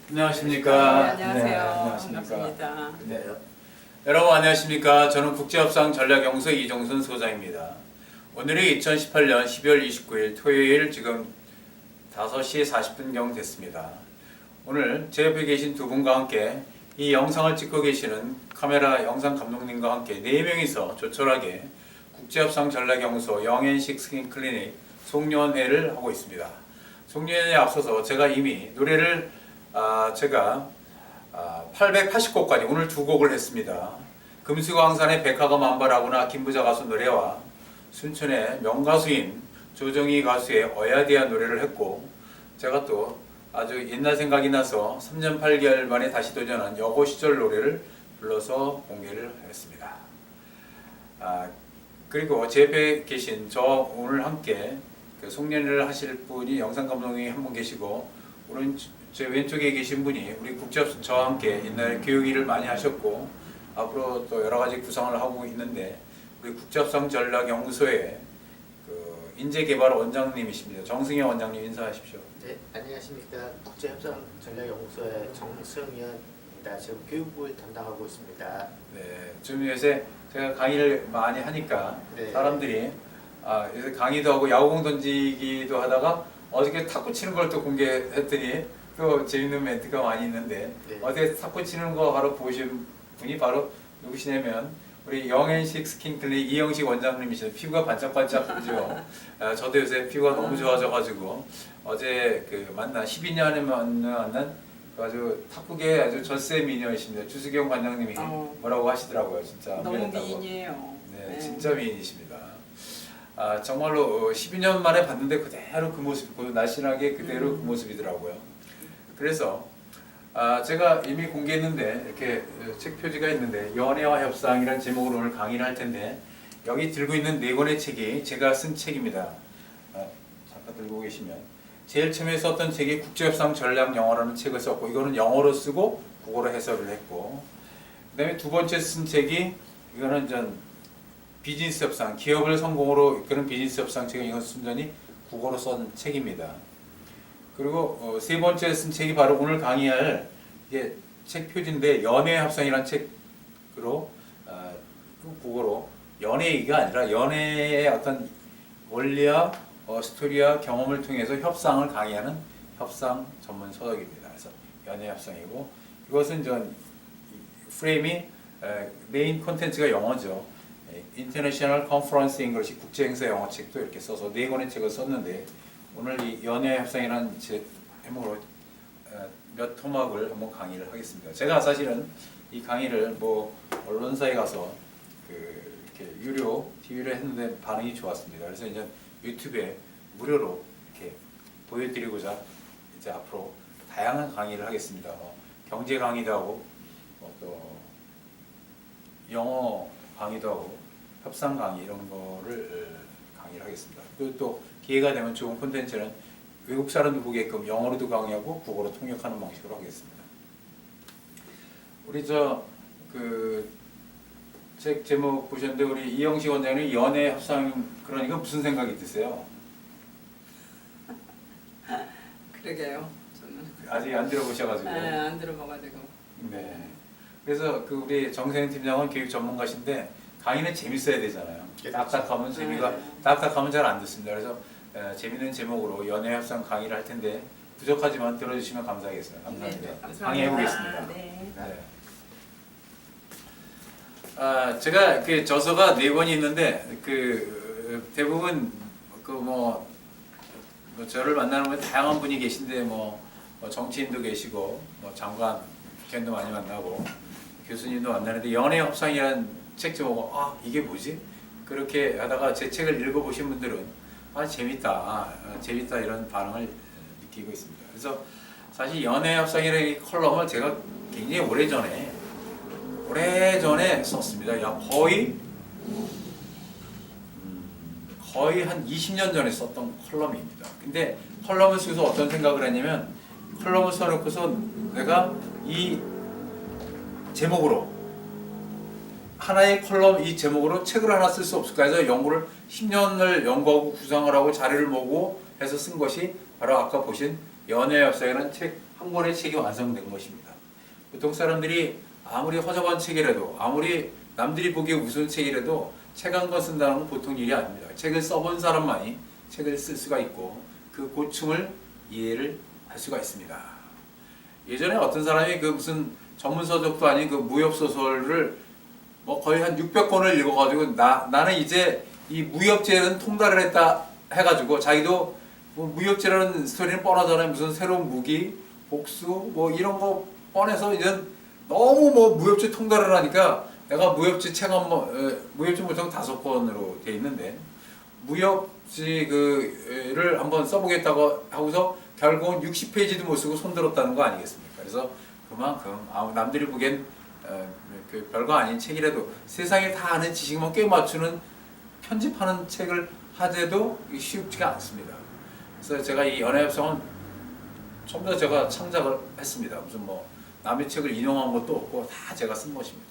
안녕하십니까. 네, 안녕하세요. 네, 안녕하십니까. 반갑습니다. 네. 여러분 안녕하십니까. 저는 국제협상전략연구소 이종순 소장입니다. 오늘이 2018년 12월 29일 토요일 지금 5시 40분경 됐습니다. 오늘 제 옆에 계신 두 분과 함께 이 영상을 찍고 계시는 카메라 영상 감독님과 함께 4명이서 조촐하게 국제협상전략연구소 영앤식 스킨 클리닉 송년회를 하고 있습니다. 송년회에 앞서서 제가 이미 노래를 제가 880곡까지 오늘 2곡을 했습니다. 금수강산의 백화가 만발하구나 김부자 가수 노래와 순천의 명가수인 조정희 가수의 어야디아 노래를 했고, 제가 또 아주 옛날 생각이 나서 3년 8개월 만에 다시 도전한 여고 시절 노래를 불러서 공개를 했습니다. 그리고 제 옆에 계신 저 오늘 함께 그 송년회를 하실 분이 영상 감독님이 한 분 계시고, 제 왼쪽에 계신 분이 우리 국제협상 저와 함께 옛날에 교육 일을 많이 하셨고 앞으로 또 여러 가지 구상을 하고 있는데 우리 국제협상전략연구소의 그 인재개발 원장님이십니다. 정승현 원장님 인사하십시오. 네, 안녕하십니까. 국제협상전략연구소의 정승현입니다. 지금 교육부를 담당하고 있습니다. 네, 좀 요새 제가 강의를 많이 하니까 네. 사람들이 요새 강의도 하고 야구공 던지기도 하다가 어저께 탁구 치는 걸 또 공개했더니 또 재밌는 멘트가 많이 있는데, 네. 어제 탁구 치는 거 바로 보신 분이 바로 누구시냐면 우리 영앤식 스킨 클리닉 이영식 원장님이시죠. 피부가 반짝반짝하죠. 저도 요새 피부가 너무 좋아져가지고 어제 그 만난 12년에 만난 아주 탁구계 아주 절세 미녀이십니다. 주수경 관장님이 뭐라고 하시더라고요. 진짜 너무 미인이라고. 미인이에요. 네, 진짜 미인이십니다. 정말로 12년 만에 봤는데 그대로 그 모습, 그 날씬하게 그대로 그 모습이더라고요. 그래서 제가 이미 공개했는데 이렇게 책 표지가 있는데 연애와 협상이라는 제목으로 오늘 강의를 할 텐데, 여기 들고 있는 4권의 책이 제가 쓴 책입니다. 잠깐 들고 계시면 제일 처음에 썼던 책이 국제협상 전략 영어라는 책을 썼고, 이거는 영어로 쓰고 국어로 해설을 했고, 그 다음에 두 번째 쓴 책이 이거는 전 비즈니스 협상, 기업을 성공으로 이끄는 비즈니스 협상 책은 이건 순전히 국어로 쓴 책입니다. 그리고 세 번째 쓴 책이 바로 오늘 강의할 이게 책 표지인데 연애 협상이라는 책으로 국어로 연애 얘기가 아니라 연애의 어떤 원리와 스토리와 경험을 통해서 협상을 강의하는 협상 전문 서적입니다. 그래서 연애 협상이고, 이것은 전 프레임이 메인 콘텐츠가 영어죠. 인터내셔널 컨퍼런스 잉글리시 국제 행사 영어 책도 이렇게 써서 4권의 책을 썼는데, 오늘 이 연애 협상이라는 제목으로 몇 토막을 한번 강의를 하겠습니다. 제가 사실은 이 강의를 뭐 언론사에 가서 이렇게 유료 TV를 했는데 반응이 좋았습니다. 그래서 이제 유튜브에 무료로 이렇게 보여드리고자 이제 앞으로 다양한 강의를 하겠습니다. 경제 강의도 하고 또 영어 강의도 하고 협상 강의 이런 거를 강의를 하겠습니다. 그리고 또 기회가 되면 좋은 콘텐츠는 외국 사람도 보게끔 영어로도 강의하고 국어로 통역하는 방식으로 하겠습니다. 우리 책 제목 보셨는데 우리 이영식 원장님 연애 협상 그러니까 무슨 생각이 드세요? 그러게요. 저는 아직 안 들어보셔가지고. 안 들어봐가지고. 네. 그래서 우리 정세현 팀장은 교육 전문가신데 강의는 재밌어야 되잖아요. 딱딱하면 딱딱하면 잘 안 듣습니다. 그래서 재밌는 제목으로 연애 협상 강의를 할 텐데 부족하지만 들어주시면 감사하겠습니다. 감사합니다. 네, 감사합니다. 강의해 보겠습니다. 네. 제가 그 저서가 4권이 있는데 대부분 뭐 저를 만나는 다양한 분이 계신데 뭐 정치인도 계시고 뭐 장관 국회의원도 많이 만나고 교수님도 만나는데 연애 협상이라는 책 좀 보고 이게 뭐지? 그렇게 하다가 제 책을 읽어보신 분들은 재밌다 이런 반응을 느끼고 있습니다. 그래서 사실 연애 협상이라는 이 컬럼을 제가 굉장히 오래전에 썼습니다. 거의 한 20년 전에 썼던 컬럼입니다. 근데 컬럼을 쓰면서 어떤 생각을 했냐면, 컬럼을 써놓고서 내가 이 제목으로 하나의 컬럼 이 제목으로 책을 하나 쓸 수 없을까 해서 10년을 연구하고 구상을 하고 자료를 모으고 해서 쓴 것이 바로 아까 보신 연애 협상이라는 책 한 권의 책이 완성된 것입니다. 보통 사람들이 아무리 허접한 책이라도 아무리 남들이 보기에 우스운 책이라도 책 한 권 쓴다는 건 보통 일이 아닙니다. 책을 써본 사람만이 책을 쓸 수가 있고 그 고충을 이해를 할 수가 있습니다. 예전에 어떤 사람이 그 무슨 전문서적도 아닌 그 무협소설을 뭐 거의 한 600권을 읽어가지고 나는 이제 이 무협죄는 통달을 했다 해가지고 자기도 뭐 무협죄라는 스토리는 뻔하잖아요. 무슨 새로운 무기, 복수 뭐 이런 거 뻔해서 이제 너무 뭐 무협죄 통달을 하니까 내가 무협지 책 무협지 모종 5권으로 돼 있는데 무협지 그를 한번 써보겠다고 하고서 결국은 60페이지도 못 쓰고 손들었다는 거 아니겠습니까? 그래서 그만큼 남들이 보기엔 그 별거 아닌 책이라도 세상에 다 아는 지식만 꽤 맞추는 편집하는 책을 하재도 쉽지가 않습니다. 그래서 제가 이 연애협상은 전부 다 제가 창작을 했습니다. 무슨 뭐 남의 책을 인용한 것도 없고 다 제가 쓴 것입니다.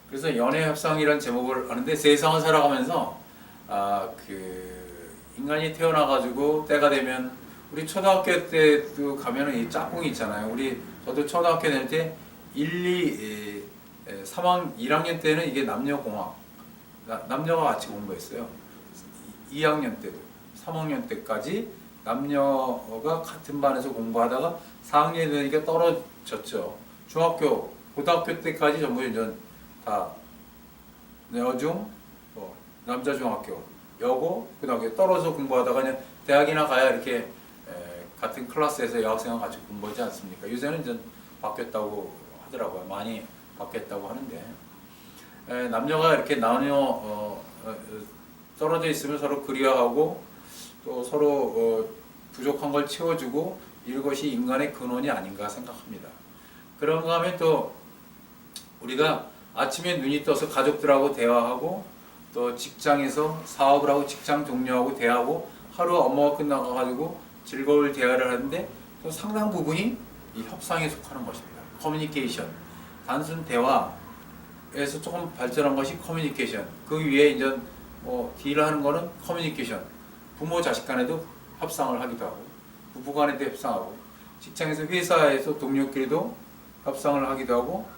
그래서 연애협상이라는 제목을 하는데 세상을 살아가면서 그 인간이 태어나가지고 때가 되면 우리 초등학교 때도 가면은 이 짝꿍이 있잖아요. 저도 초등학교 다닐 때 1학년 때는 이게 남녀공학 남녀가 같이 공부했어요. 2학년 때도 3학년 때까지 남녀가 같은 반에서 공부하다가 4학년이 되니까 떨어졌죠. 고등학교 때까지 전부 이제 다 여중, 남자 중학교, 여고, 고등학교 떨어져 공부하다가 그냥 대학이나 가야 이렇게 같은 클래스에서 여학생과 같이 공부하지 않습니까? 요새는 이제 바뀌었다고 하더라고요. 많이 바뀌었다고 하는데 남녀가 이렇게 나뉘어 떨어져 있으면 서로 그리워하고 또 서로 부족한 걸 채워주고 이것이 인간의 근원이 아닌가 생각합니다. 그런가 하면 또 우리가 아침에 눈이 떠서 가족들하고 대화하고 또 직장에서 사업을 하고 직장 동료하고 대화하고 하루 업무가 끝나가지고 즐거울 대화를 하는데 또 상당 부분이 이 협상에 속하는 것입니다. 커뮤니케이션. 단순 대화에서 조금 발전한 것이 커뮤니케이션. 그 위에 이제 딜을 하는 거는 커뮤니케이션. 부모 자식 간에도 협상을 하기도 하고 부부 간에도 협상하고 직장에서 회사에서 동료끼리도 협상을 하기도 하고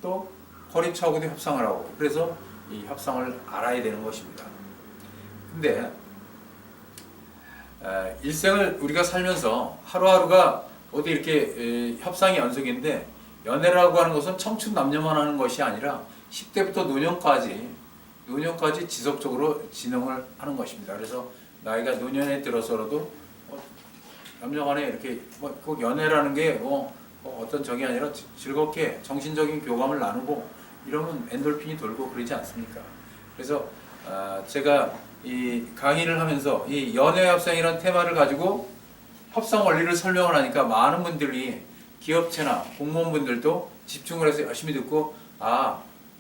또 거래처하고도 협상을 하고 그래서 이 협상을 알아야 되는 것입니다. 근데 일생을 우리가 살면서 하루하루가 어디 이렇게 협상이 연속인데 연애라고 하는 것은 청춘 남녀만 하는 것이 아니라 10대부터 노년까지 지속적으로 진행을 하는 것입니다. 그래서 나이가 노년에 들어서라도 남녀간에 이렇게 꼭 연애라는 게 어떤 적이 아니라 즐겁게 정신적인 교감을 나누고 이러면 엔돌핀이 돌고 그러지 않습니까? 그래서 제가 이 강의를 하면서 이 연애협상이라는 테마를 가지고 협상 원리를 설명을 하니까 많은 분들이 기업체나 공무원분들도 집중을 해서 열심히 듣고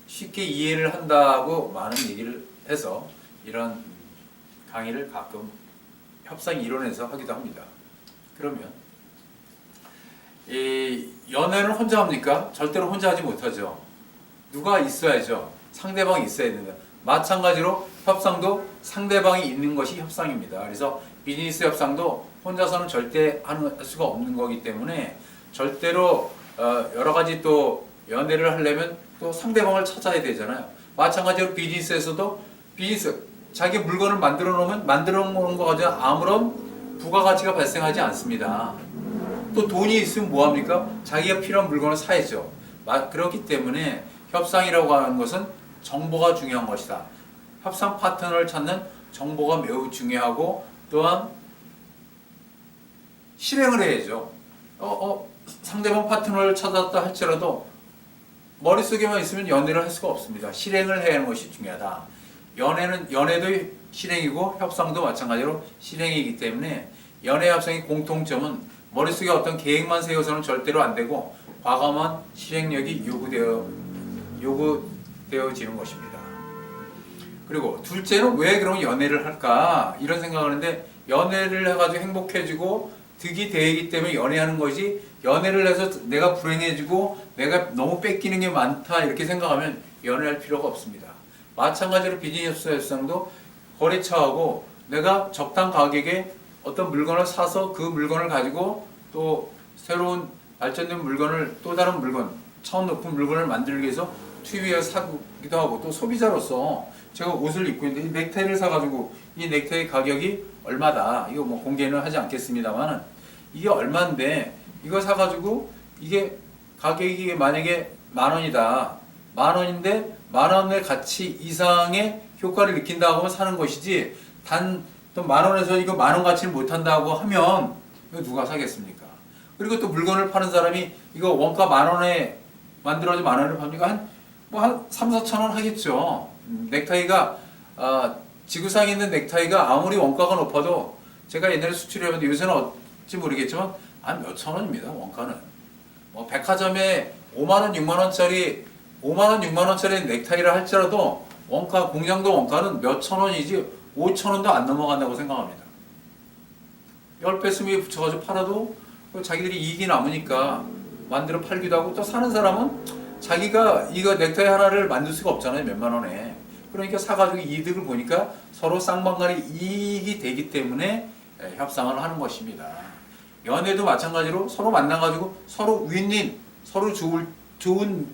쉽게 이해를 한다고 많은 얘기를 해서 이런 강의를 가끔 협상 이론에서 하기도 합니다. 그러면 이 연애를 혼자 합니까? 절대로 혼자 하지 못하죠. 누가 있어야죠. 상대방이 있어야 됩니다. 마찬가지로 협상도 상대방이 있는 것이 협상입니다. 그래서 비즈니스 협상도 혼자서는 절대 할 수가 없는 거기 때문에 절대로 여러 가지 또 연애를 하려면 또 상대방을 찾아야 되잖아요. 마찬가지로 비즈니스에서도 자기 물건을 만들어 놓으면 만들어 놓은 거 가지고 아무런 부가가치가 발생하지 않습니다. 또 돈이 있으면 뭐합니까? 자기가 필요한 물건을 사야죠. 그렇기 때문에 협상이라고 하는 것은 정보가 중요한 것이다. 협상 파트너를 찾는 정보가 매우 중요하고 또한 실행을 해야죠. 상대방 파트너를 찾았다 할지라도 머릿속에만 있으면 연애를 할 수가 없습니다. 실행을 해야 하는 것이 중요하다. 연애도 실행이고 협상도 마찬가지로 실행이기 때문에 연애 협상의 공통점은 머릿속에 어떤 계획만 세워서는 절대로 안 되고 과감한 실행력이 요구되어지는 것입니다. 그리고 둘째는 왜 그럼 연애를 할까? 이런 생각을 하는데 연애를 해가지고 행복해지고 득이 되기 때문에 연애하는 것이 연애를 해서 내가 불행해지고 내가 너무 뺏기는 게 많다 이렇게 생각하면 연애할 필요가 없습니다. 마찬가지로 비즈니스 협상도 거래처하고 내가 적당 가격에 어떤 물건을 사서 그 물건을 가지고 또 새로운 발전된 물건을 또 다른 물건, 차원 높은 물건을 만들기 위해서 투입해서 사기도 하고 또 소비자로서 제가 옷을 입고 있는데 이 넥타이를 사가지고 이 넥타이 가격이 얼마다 이거 뭐 공개는 하지 않겠습니다만은 이게 얼마인데 이거 사가지고 이게 가격이 만약에 10,000원이다 10,000원인데 10,000원의 가치 이상의 효과를 느낀다고 하면 사는 것이지 단 또 10,000원에서 이거 10,000원 가치를 못한다고 하면 이거 누가 사겠습니까? 그리고 또 물건을 파는 사람이 이거 원가 10,000원에 만들어서 10,000원을 팝니까? 한 3, 4천 원 하겠죠. 넥타이가 지구상에 있는 넥타이가 아무리 원가가 높아도 제가 옛날에 수출해봤는데 요새는 어찌 모르겠지만 한 몇천 원입니다. 원가는. 뭐 백화점에 5만원, 6만원짜리 5만원, 6만원짜리 넥타이를 할지라도 원가 공장도 원가는 몇천 원이지 5천 원도 안 넘어간다고 생각합니다. 10배, 20배 붙여가지고 팔아도 자기들이 이익이 남으니까 만들어 팔기도 하고 또 사는 사람은 자기가 이거 넥타이 하나를 만들 수가 없잖아요. 몇만 원에. 그러니까 사가지고 이득을 보니까 서로 쌍방간의 이익이 되기 때문에 협상을 하는 것입니다. 연애도 마찬가지로 서로 만나가지고 서로 윈윈, 서로 좋은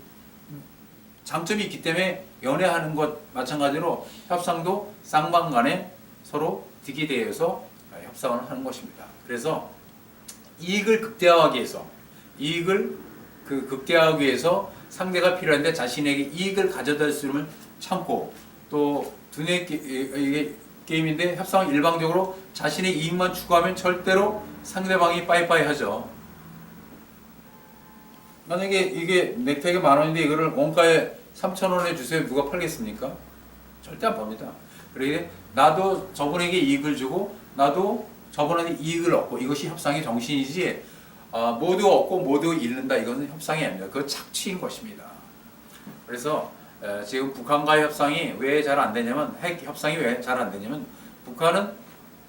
장점이 있기 때문에 연애하는 것 마찬가지로 협상도 쌍방간에 서로 득이 대해서 협상을 하는 것입니다. 그래서 이익을 극대화하기 위해서 극대화하기 위해서 상대가 필요한데 자신에게 이익을 가져다 주면 참고 또 두뇌 게임인데 협상은 일방적으로 자신의 이익만 추구하면 절대로 상대방이 빠이빠이 하죠. 만약에 이게 넥타이가 10,000원인데 이거를 원가에 3,000원에 주세요. 누가 팔겠습니까? 절대 안 팝니다. 그러기에 나도 저분에게 이익을 주고 나도 저분한테 이익을 얻고 이것이 협상의 정신이지 모두 얻고 모두 잃는다 이것은 협상이 아닙니다. 그건 착취인 것입니다. 그래서 지금 북한과의 협상이 왜 잘 안 되냐면 핵 협상이 왜 잘 안 되냐면 북한은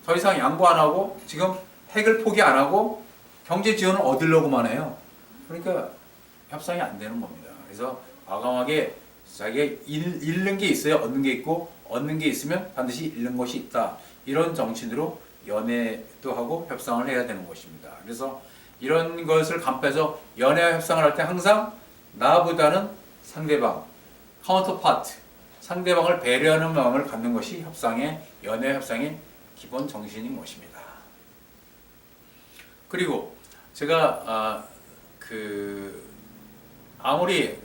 더 이상 양보 안 하고 지금 핵을 포기 안 하고 경제 지원을 얻으려고만 해요. 그러니까 협상이 안 되는 겁니다. 그래서 과감하게 자기가 잃는 게 있어야 얻는 게 있고 얻는 게 있으면 반드시 잃는 것이 있다. 이런 정신으로 연애도 하고 협상을 해야 되는 것입니다. 그래서 이런 것을 간파해서 연애와 협상을 할 때 항상 나보다는 상대방, 카운터파트, 상대방을 배려하는 마음을 갖는 것이 연애 협상의 기본 정신인 것입니다. 그리고 제가 아무리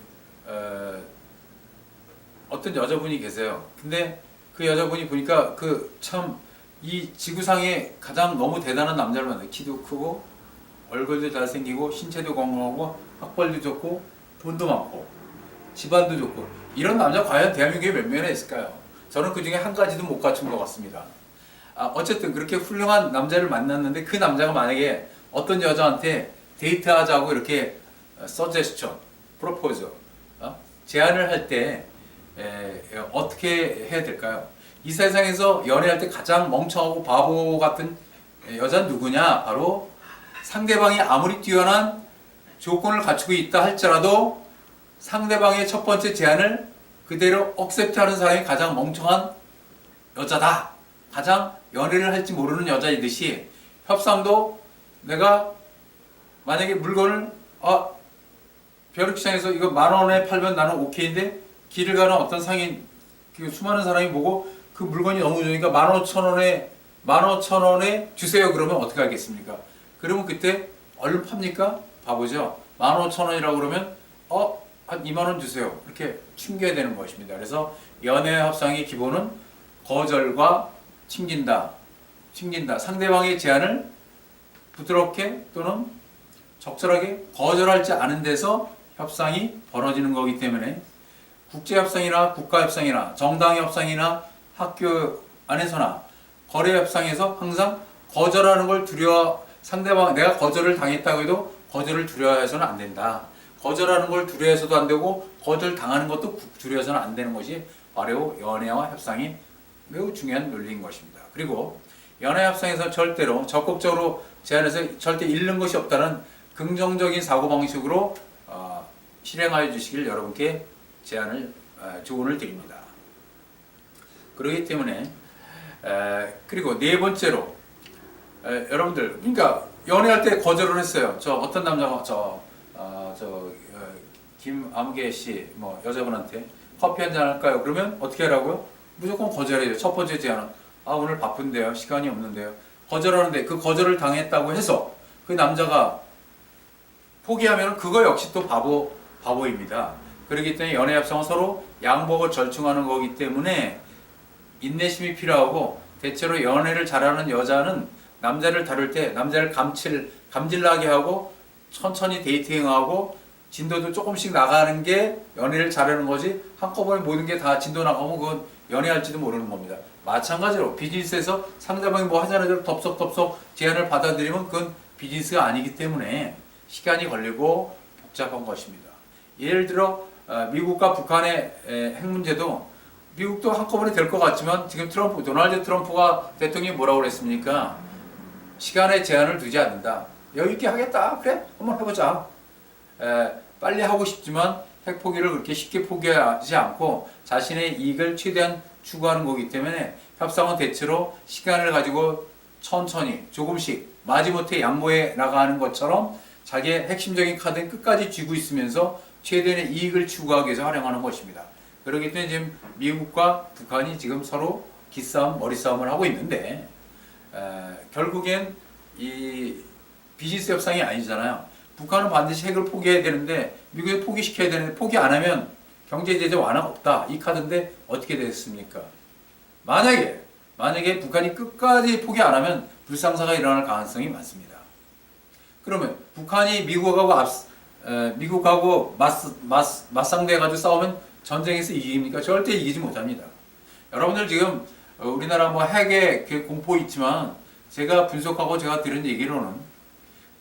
어떤 여자분이 계세요. 근데 그 여자분이 보니까 이 지구상에 가장 너무 대단한 남자를 만나요. 키도 크고 얼굴도 잘생기고 신체도 건강하고 학벌도 좋고 돈도 많고 집안도 좋고 이런 남자 과연 대한민국에 몇 명이나 있을까요? 저는 그 중에 한 가지도 못 갖춘 것 같습니다. 어쨌든 그렇게 훌륭한 남자를 만났는데 그 남자가 만약에 어떤 여자한테 데이트하자고 이렇게 서제스션, 프로포즈, 제안을 할 때 어떻게 해야 될까요? 이 세상에서 연애할 때 가장 멍청하고 바보 같은 여자는 누구냐? 바로 상대방이 아무리 뛰어난 조건을 갖추고 있다 할지라도 상대방의 첫 번째 제안을 그대로 억셉트하는 사람이 가장 멍청한 여자다. 가장 연애를 할지 모르는 여자이듯이 협상도 내가 만약에 물건을 벼룩시장에서 이거 10,000원에 팔면 나는 오케이인데 길을 가는 어떤 상인 수많은 사람이 보고 그 물건이 너무 좋으니까 15,000원에 주세요. 그러면 어떻게 하겠습니까? 그러면 그때 얼른 팝니까? 바보죠. 15,000원이라고 그러면 한 20,000원 주세요. 이렇게 숨겨야 되는 것입니다. 그래서 연애 협상의 기본은 거절과 튕긴다. 상대방의 제안을 부드럽게 또는 적절하게 거절하지 않은 데서 협상이 벌어지는 거기 때문에 국제협상이나 국가협상이나 정당협상이나 학교 안에서나 거래협상에서 항상 거절하는 걸 상대방 내가 거절을 당했다고 해도 거절을 두려워해서는 안 된다. 거절하는 걸 두려워해서도 안 되고 거절 당하는 것도 두려워해서는 안 되는 것이 바로 연애와 협상이 매우 중요한 논리인 것입니다. 그리고 연애 협상에서 절대로 적극적으로 제안해서 절대 잃는 것이 없다는 긍정적인 사고방식으로 실행하여 주시길 여러분께 조언을 드립니다. 그렇기 때문에 그리고 네 번째로 여러분들, 그러니까 연애할 때 거절을 했어요. 저 어떤 남자가 김아무개 씨 뭐 여자분한테 커피 한잔 할까요? 그러면 어떻게 하라고요? 무조건 거절해요. 첫 번째 제안은 오늘 바쁜데요, 시간이 없는데요. 거절하는데 그 거절을 당했다고 해서 그 남자가 포기하면 그거 역시 또 바보입니다. 그렇기 때문에 연애 협상은 서로 양보고 절충하는 거기 때문에 인내심이 필요하고, 대체로 연애를 잘하는 여자는 남자를 다룰 때 남자를 감질나게 하고 천천히 데이팅하고 진도도 조금씩 나가는 게 연애를 잘하는 거지, 한꺼번에 모든 게 다 진도 나가면 그건 연애할지도 모르는 겁니다. 마찬가지로 비즈니스에서 상대방이 뭐 하자는 대로 덥석덥석 제안을 받아들이면 그건 비즈니스가 아니기 때문에 시간이 걸리고 복잡한 것입니다. 예를 들어 미국과 북한의 핵 문제도 미국도 한꺼번에 될 것 같지만 지금 도널드 트럼프가 대통령이 뭐라고 그랬습니까? 시간에 제한을 두지 않는다. 여유 있게 하겠다. 그래? 한번 해보자. 빨리 하고 싶지만 핵 포기를 그렇게 쉽게 포기하지 않고 자신의 이익을 최대한 추구하는 거기 때문에 협상은 대체로 시간을 가지고 천천히 조금씩 마지못해 양보해 나가는 것처럼 자기의 핵심적인 카드는 끝까지 쥐고 있으면서 최대한의 이익을 추구하기 위해서 활용하는 것입니다. 그렇기 때문에 지금 미국과 북한이 지금 서로 기싸움, 머리싸움을 하고 있는데 결국엔 이 비즈니스 협상이 아니잖아요. 북한은 반드시 핵을 포기해야 되는데 미국에 포기시켜야 되는데 포기 안 하면 경제 제재 완화가 없다. 이 카드인데 어떻게 됐습니까? 만약에 북한이 끝까지 포기 안 하면 불상사가 일어날 가능성이 많습니다. 그러면 북한이 미국하고 맞상대해가지고 싸우면 전쟁에서 이깁니까? 절대 이기지 못합니다. 여러분들 지금 우리나라 뭐 핵에 공포 있지만 제가 분석하고 제가 들은 얘기로는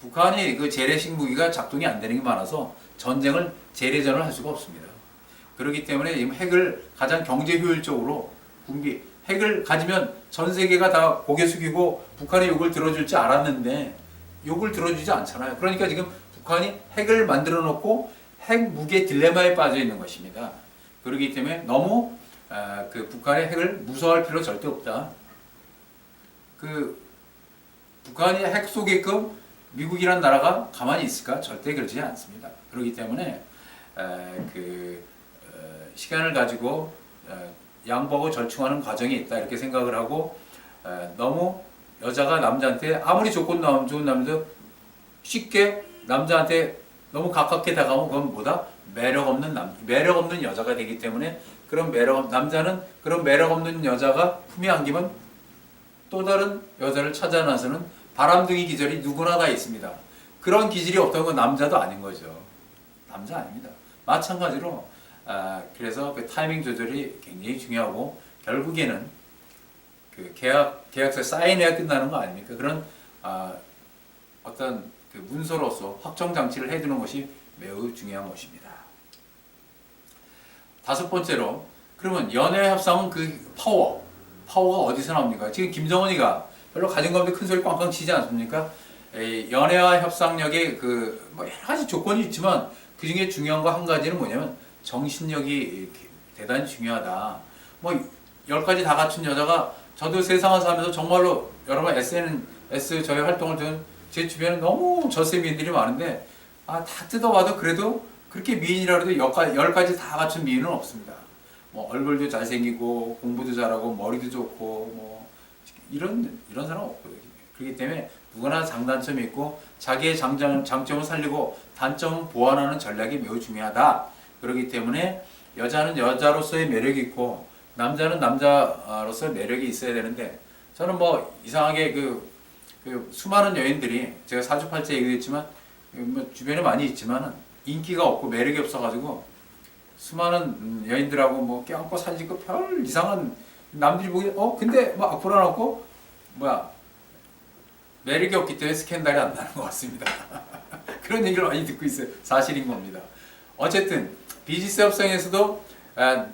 북한이 그 재래식 무기가 작동이 안 되는 게 많아서 전쟁을 재래전을 할 수가 없습니다. 그렇기 때문에 지금 핵을 가장 경제 효율적으로 핵을 가지면 전 세계가 다 고개 숙이고 북한의 욕을 들어줄 줄 알았는데 욕을 들어주지 않잖아요. 그러니까 지금 북한이 핵을 만들어 놓고 핵 무기의 딜레마에 빠져 있는 것입니다. 그렇기 때문에 너무 그 북한의 핵을 무서워할 필요 절대 없다. 그 북한이 핵 쏘게끔 미국이란 나라가 가만히 있을까? 절대 그러지 않습니다. 그렇기 때문에 시간을 가지고 양보하고 절충하는 과정이 있다 이렇게 생각을 하고, 너무 여자가 남자한테 아무리 좋은 남자도 쉽게 남자한테 너무 가깝게 다가오면 그건 뭐다? 매력 없는 여자가 되기 때문에 남자는 그런 매력 없는 여자가 품에 안기면 또 다른 여자를 찾아 나서는 바람둥이 기질이 누구나 다 있습니다. 그런 기질이 없다는 건 남자도 아닌 거죠. 남자 아닙니다. 마찬가지로 그래서 그 타이밍 조절이 굉장히 중요하고 결국에는 그 계약서 사인해야 끝나는 거 아닙니까? 그런 어떤 그 문서로서 확정 장치를 해두는 것이 매우 중요한 것입니다. 다섯 번째로, 그러면 연애 협상은 그 파워가 어디서 나옵니까? 지금 김정은이가 별로 가진 거 없는데 큰 소리 꽝꽝 치지 않습니까? 연애와 협상력에 뭐 여러 가지 조건이 있지만 그 중에 중요한 거 한 가지는 뭐냐면 정신력이 대단히 중요하다. 뭐 10가지 다 갖춘 여자가, 저도 세상을 살면서 정말로 여러분 SNS 저희 활동을 제 주변에 너무 저세 미인들이 많은데 다 뜯어봐도 그래도 그렇게 미인이라 해도 10가지 다 갖춘 미인은 없습니다. 뭐 얼굴도 잘생기고 공부도 잘하고 머리도 좋고 뭐 이런 사람 없거든요. 그렇기 때문에 누구나 장단점이 있고 자기의 장점을 살리고 단점을 보완하는 전략이 매우 중요하다. 그렇기 때문에 여자는 여자로서의 매력이 있고 남자는 남자로서의 매력이 있어야 되는데, 저는 뭐 이상하게 그 수많은 여인들이, 제가 사주팔자 얘기했지만 뭐 주변에 많이 있지만 인기가 없고 매력이 없어가지고 수많은 여인들하고 뭐 껴안고 사진 찍고 별 이상한, 남들이 보기에 근데 뭐 악플 안 없고 매력이 없기 때문에 스캔들이 안 나는 것 같습니다. 그런 얘기를 많이 듣고 있어요. 사실인 겁니다. 어쨌든 비즈니스 협상에서도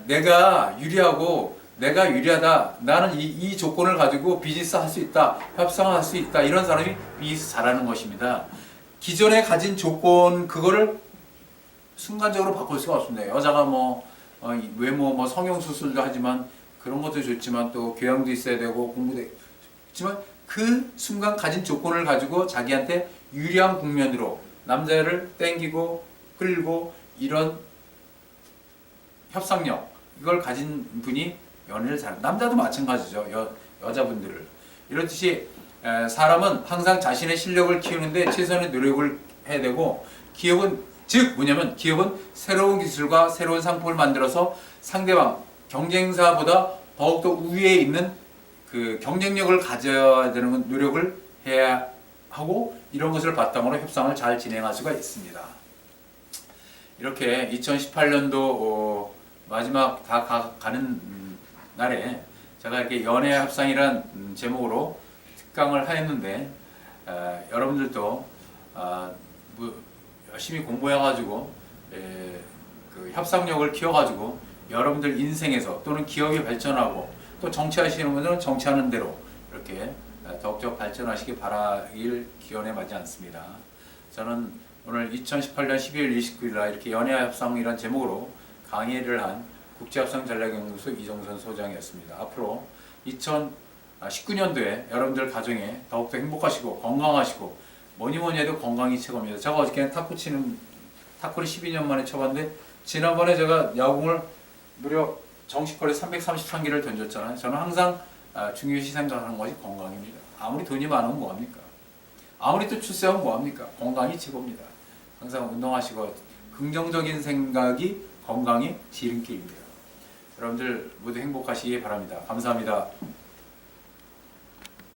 내가 유리하다, 나는 이 조건을 가지고 비즈니스 할 수 있다, 협상을 할 수 있다, 이런 사람이 비즈니스 잘하는 것입니다. 기존에 가진 조건 그거를 순간적으로 바꿀 수가 없습니다. 여자가 외모 성형수술도 하지만 그런 것도 좋지만 또 교양도 있어야 되고 공부도 있지만 그 순간 가진 조건을 가지고 자기한테 유리한 국면으로 남자를 땡기고 끌고 이런 협상력 이걸 가진 분이 연애를 남자도 마찬가지죠. 여자분들을 이렇듯이 사람은 항상 자신의 실력을 키우는데 최선의 노력을 해야 되고 기업은 즉 뭐냐면 기업은 새로운 기술과 새로운 상품을 만들어서 상대방 경쟁사보다 더욱더 우위에 있는 그 경쟁력을 가져야 되는 노력을 해야 하고 이런 것을 바탕으로 협상을 잘 진행할 수가 있습니다. 이렇게 2018년도 마지막 다 가는 날에 제가 이렇게 연애 협상이란 제목으로 특강을 하였는데 여러분들도 뭐 열심히 공부해가지고 그 협상력을 키워가지고 여러분들 인생에서 또는 기업이 발전하고 또 정치하시는 분들은 정치하는 대로 이렇게 더욱더 발전하시기 바라길 기원에 맞지 않습니다. 저는 오늘 2018년 12월 29일 날 이렇게 연애협상이란 제목으로 강의를 한 국제협상전략연구소 이정선 소장이었습니다. 앞으로 2019년도에 여러분들 가정에 더욱더 행복하시고 건강하시고 뭐니 해도 건강이 최고입니다. 제가 어저께 탁구를 12년 만에 쳐봤는데 지난번에 제가 야구공을 무려 정식거리 333개를 던졌잖아요. 저는 항상 중요시 생각하는 것이 건강입니다. 아무리 돈이 많으면 뭐합니까? 아무리 또 출세하면 뭐합니까? 건강이 최고입니다. 항상 운동하시고 긍정적인 생각이 건강의 지름길입니다. 여러분들 모두 행복하시기 바랍니다. 감사합니다.